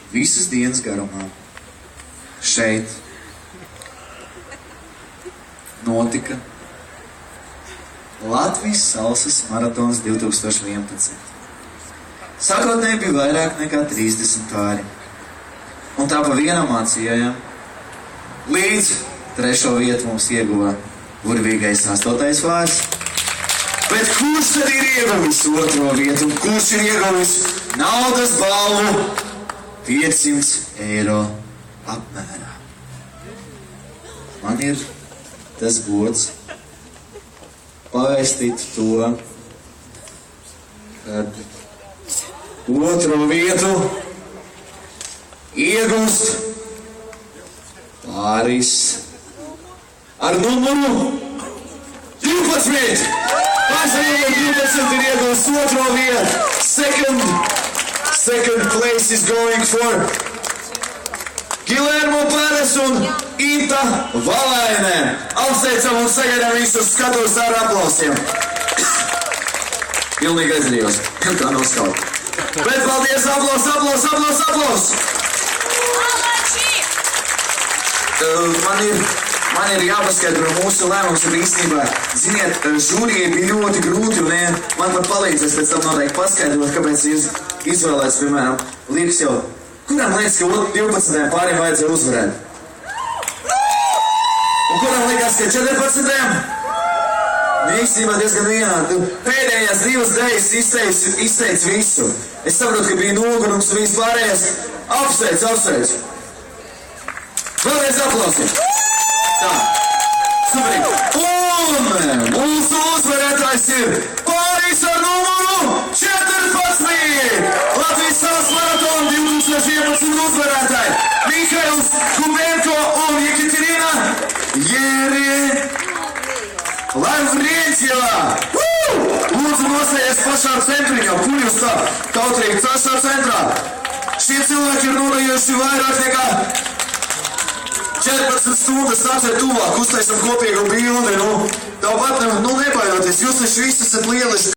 Visas dienas garumā šeit notika Latvijas salsas maratons 2011. Sākotnēji bija vairāk nekā 30 pāri. Un tā pa vienam mācījājām. Līdz 3. vietu mums ieguva burvīgais 8. vārds. Bet kurš tad ir ieguvis 2. vietu un kurš ir ieguvis naudas balvu 500 eiro apmērā? Man ir tas gods pavēstīt to, kad 2. vietu iegūst Pāris ar numuru 12. Pāris 12 ir iegūst 2. vietu. Second place is going for Gilermo Pēres un Ita Valainē. Apsveicam un sagaidām visus skatos ar aplausiem. Pilnīgi aizrījos, tā nav skauta. Bet paldies, aplaus! Man ir jāpaskaidro mūsu lēmums, un īstenībā, ziniet, žūrijai bija ļoti grūti, un man pat palīdzēs pēc tam noteikti paskaidrot, kāpēc jūs izvēlēts, piemēram, liekas jau, kuram liekas, ka 12. pāriem vajadzēja uzvarēt? Un kuram liekas, ka 14. Īstenībā diezgan vienādi. Pēdējās 2 daļas izteic visu. Es saprotu, ka bija nogurums un viss pārējais. Apsveic! Vēlreiz aplausim! Tā, superīgi! Un mūsu uzvarētājs ir Pāris ar numuru 14! Latvijas salsas maratona 2011 uzvarētāji Mihails Kumenko un Jekaterina Lavrentjeva! Lūdzu nosējies pašā centriņā, kur jūs tā kautrīgi pašā centrā. Šie cilvēki ir nodarījuši vairāk nekā 14 stundas nāciet tuvāk, uztaisam kopīgu bildi, tāpat, nebaidoties, jūs taču visi esat lieliski.